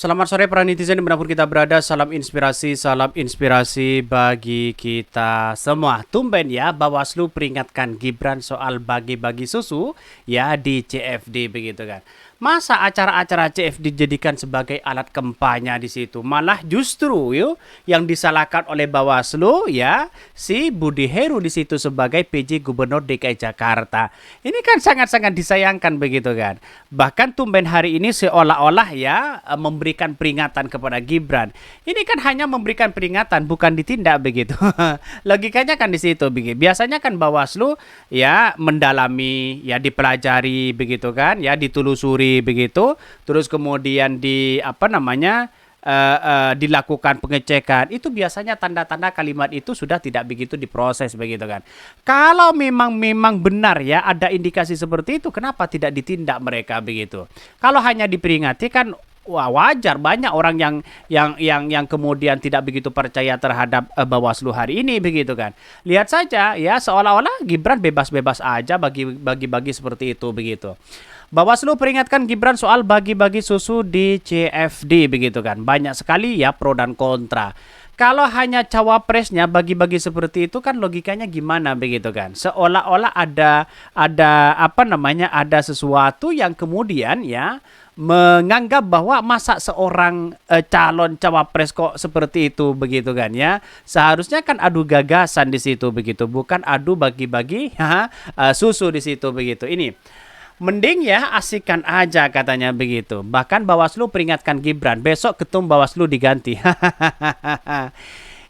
Selamat sore para netizen dimanapun kita berada. Salam inspirasi bagi kita semua. Tumben ya Bawaslu peringatkan Gibran soal bagi-bagi susu ya di CFD begitu kan. Masa acara-acara CFD dijadikan sebagai alat kampanye di situ? Malah justru yuk yang disalahkan oleh Bawaslu ya si Budi Heru di situ sebagai PJ Gubernur DKI Jakarta. Ini kan sangat-sangat disayangkan begitu kan. Bahkan tumben hari ini seolah-olah ya memberikan peringatan kepada Gibran. Ini kan hanya memberikan peringatan bukan ditindak begitu. Logikanya kan di situ begitu. Biasanya kan Bawaslu ya mendalami ya dipelajari begitu kan ya ditelusuri begitu, terus kemudian dilakukan pengecekan. Itu biasanya tanda-tanda kalimat itu sudah tidak begitu diproses begitu kan. Kalau memang benar ya ada indikasi seperti itu, kenapa tidak ditindak mereka begitu? Kalau hanya diperingati kan wah wajar, banyak orang yang kemudian tidak begitu percaya terhadap Bawaslu hari ini begitu kan. Lihat saja ya seolah-olah Gibran bebas-bebas aja bagi-bagi seperti itu begitu. Bawaslu peringatkan Gibran soal bagi-bagi susu di CFD begitu kan. Banyak sekali ya pro dan kontra. Kalau hanya cawapresnya bagi-bagi seperti itu kan logikanya gimana begitu kan? Seolah-olah ada sesuatu yang kemudian ya menganggap bahwa masa seorang calon cawapres kok seperti itu begitu kan ya. Seharusnya kan adu gagasan di situ begitu, bukan adu bagi-bagi susu di situ begitu. Ini mending ya asikan aja katanya begitu. Bahkan Bawaslu peringatkan Gibran, besok ketum Bawaslu diganti.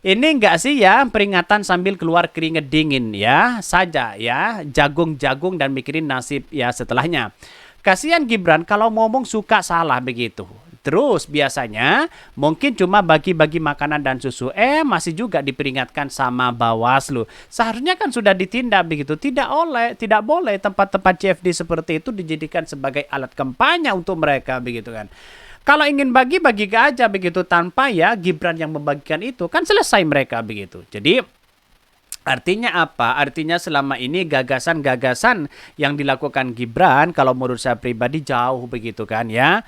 Ini enggak sih ya peringatan sambil keluar keringet dingin ya saja ya, jagung-jagung dan mikirin nasib ya setelahnya. Kasihan Gibran kalau ngomong suka salah begitu. Terus biasanya mungkin cuma bagi-bagi makanan dan susu. Masih juga diperingatkan sama Bawaslu. Seharusnya kan sudah ditindak begitu. Tidak boleh tempat-tempat CFD seperti itu dijadikan sebagai alat kampanye untuk mereka begitu kan. Kalau ingin bagi-bagi aja begitu tanpa ya Gibran yang membagikan itu kan selesai mereka begitu. Jadi artinya apa? Artinya selama ini gagasan-gagasan yang dilakukan Gibran kalau menurut saya pribadi jauh begitu kan ya.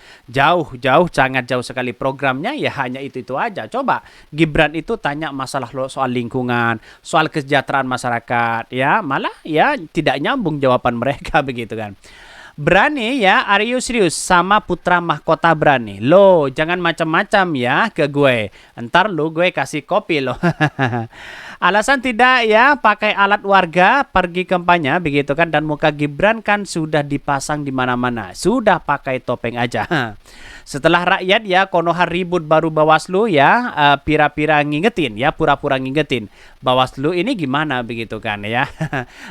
Sangat jauh sekali programnya ya hanya itu aja. Coba Gibran itu tanya masalah soal lingkungan, soal kesejahteraan masyarakat ya, malah ya tidak nyambung jawaban mereka begitu kan. Berani ya, are you serius sama putra mahkota berani? Lo jangan macam-macam ya ke gue. Ntar lo gue kasih kopi lo. Alasan tidak ya pakai alat warga pergi kampanye begitu kan, dan muka Gibran kan sudah dipasang di mana-mana. Sudah pakai topeng aja. Setelah rakyat ya konohar ribut baru Bawaslu ya pura-pura ngingetin. Bawaslu ini gimana begitu kan ya.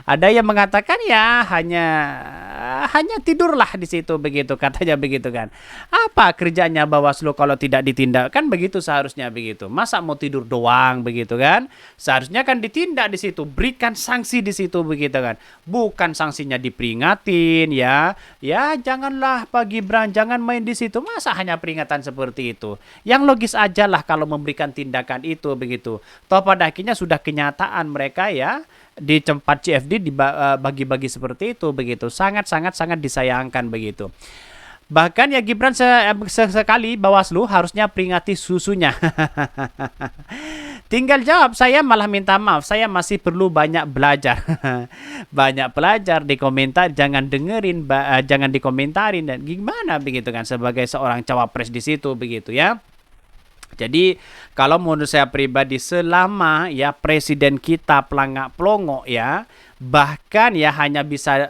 Ada yang mengatakan ya hanya tidurlah di situ begitu katanya begitu kan. Apa kerjanya Bawaslu kalau tidak ditindak? Kan begitu seharusnya begitu. Masa mau tidur doang begitu kan? Seharusnya kan ditindak di situ, berikan sanksi di situ begitu kan. Bukan sanksinya diperingatin ya. Ya janganlah Pak Gibran, jangan main di situ. Masa hanya peringatan seperti itu? Yang logis aja lah kalau memberikan tindakan itu begitu. Toh pada akhirnya sudah kenyataan mereka ya di tempat CFD dibagi-bagi seperti itu begitu. Sangat disayangkan begitu. Bahkan ya Gibran sekali Bawaslu harusnya peringati susunya. Tinggal jawab, saya malah minta maaf, saya masih perlu banyak belajar. Banyak belajar di komentar, jangan jangan dikomentarin dan gimana begitu kan sebagai seorang cawapres di situ begitu ya. Jadi kalau menurut saya pribadi selama ya presiden kita pelangak-pelongo ya, bahkan ya hanya bisa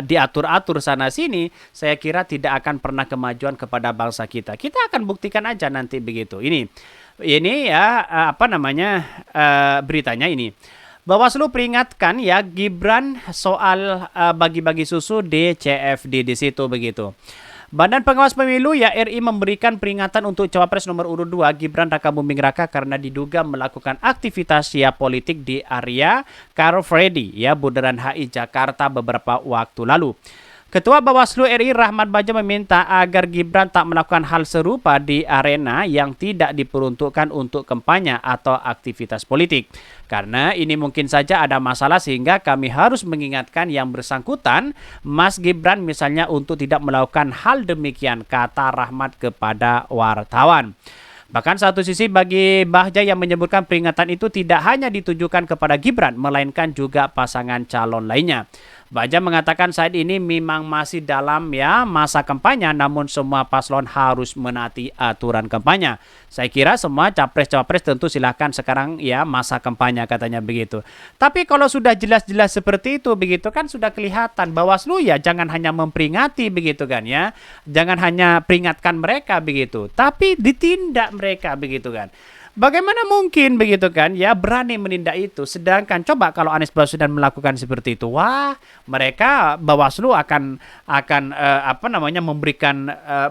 diatur-atur sana sini, saya kira tidak akan pernah kemajuan kepada bangsa kita. Kita akan buktikan aja nanti begitu. Ini ya beritanya ini. Bawaslu peringatkan ya Gibran soal bagi-bagi susu di CFD di situ begitu. Badan Pengawas Pemilu ya RI memberikan peringatan untuk Cawapres nomor urut 2 Gibran Rakabuming Raka karena diduga melakukan aktivitas ya politik di area Car Free Day ya Bundaran HI Jakarta beberapa waktu lalu. Ketua Bawaslu RI Rahmat Bagja meminta agar Gibran tak melakukan hal serupa di arena yang tidak diperuntukkan untuk kampanye atau aktivitas politik. Karena ini mungkin saja ada masalah sehingga kami harus mengingatkan yang bersangkutan, Mas Gibran misalnya untuk tidak melakukan hal demikian, kata Rahmat kepada wartawan. Bahkan satu sisi bagi Bagja yang menyebutkan peringatan itu tidak hanya ditujukan kepada Gibran, melainkan juga pasangan calon lainnya. Bagja mengatakan saat ini memang masih dalam masa kampanye, namun semua paslon harus menaati aturan kampanye. Saya kira semua capres-capres tentu silakan sekarang masa kampanye, katanya begitu. Tapi kalau sudah jelas-jelas seperti itu begitu kan sudah kelihatan Bawaslu jangan hanya memperingati begitu kan ya. Jangan hanya peringatkan mereka begitu, tapi ditindak mereka begitu kan. Bagaimana mungkin begitu kan berani menindak itu, sedangkan coba kalau Anies Baswedan melakukan seperti itu, wah mereka Bawaslu akan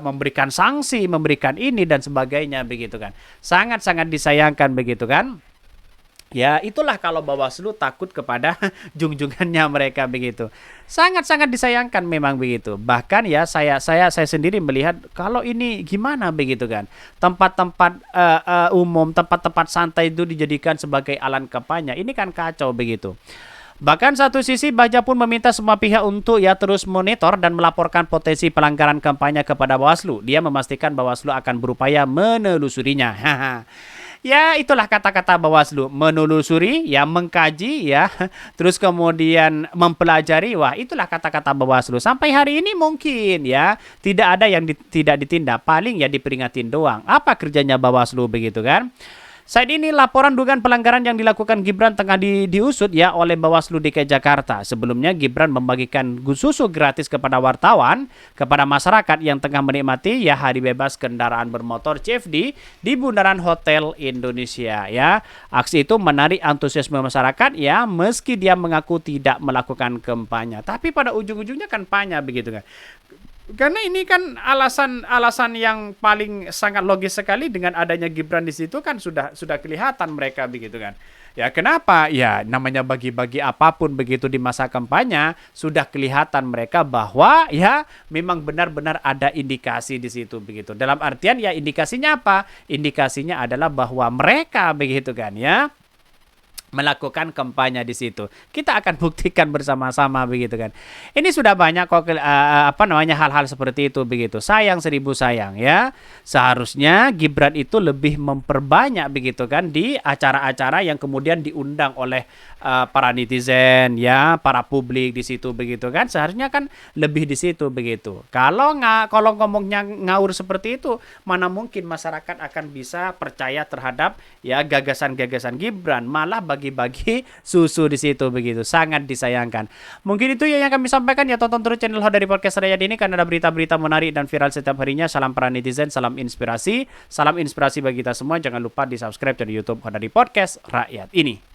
memberikan sanksi, memberikan ini dan sebagainya begitu kan. Sangat-sangat disayangkan begitu kan. Ya itulah kalau Bawaslu takut kepada junjungannya mereka begitu. Sangat-sangat disayangkan memang begitu. Bahkan saya sendiri melihat kalau ini gimana begitu kan. Tempat-tempat umum, tempat-tempat santai itu dijadikan sebagai alat kampanye. Ini kan kacau begitu. Bahkan satu sisi Bagja pun meminta semua pihak untuk terus monitor dan melaporkan potensi pelanggaran kampanye kepada Bawaslu. Dia memastikan Bawaslu akan berupaya menelusurinya. Ya itulah kata-kata Bawaslu, menelusuri, mengkaji, terus kemudian mempelajari. Wah itulah kata-kata Bawaslu. Sampai hari ini mungkin tidak ada yang tidak ditindak, paling diperingatin doang. Apa kerjanya Bawaslu begitu kan? Saat ini laporan dugaan pelanggaran yang dilakukan Gibran tengah diusut oleh Bawaslu DKI Jakarta. Sebelumnya Gibran membagikan susu gratis kepada wartawan, kepada masyarakat yang tengah menikmati hari bebas kendaraan bermotor CFD di Bundaran Hotel Indonesia Aksi itu menarik antusiasme masyarakat meski dia mengaku tidak melakukan kampanye. Tapi pada ujung-ujungnya kampanye begitu kan. Karena ini kan alasan yang paling sangat logis sekali dengan adanya Gibran di situ kan sudah kelihatan mereka begitu kan. Ya kenapa? Ya namanya bagi-bagi apapun begitu di masa kampanye sudah kelihatan mereka bahwa memang benar-benar ada indikasi di situ begitu. Dalam artian indikasinya apa? Indikasinya adalah bahwa mereka begitu kan melakukan kampanye di situ. Kita akan buktikan bersama-sama begitu kan. Ini sudah banyak kok hal-hal seperti itu begitu. Sayang seribu sayang Seharusnya Gibran itu lebih memperbanyak begitu kan di acara-acara yang kemudian diundang oleh para netizen para publik di situ begitu kan. Seharusnya kan lebih di situ begitu. Kalau ngomongnya ngawur seperti itu, mana mungkin masyarakat akan bisa percaya terhadap gagasan-gagasan Gibran, malah bagi-bagi susu di situ begitu. Sangat disayangkan. Mungkin itu yang kami sampaikan tonton terus channel Hot Dari Podcast Rakyat ini karena ada berita-berita menarik dan viral setiap harinya. Salam para netizen, salam inspirasi bagi kita semua. Jangan lupa di-subscribe channel YouTube Hot Dari Podcast Rakyat ini.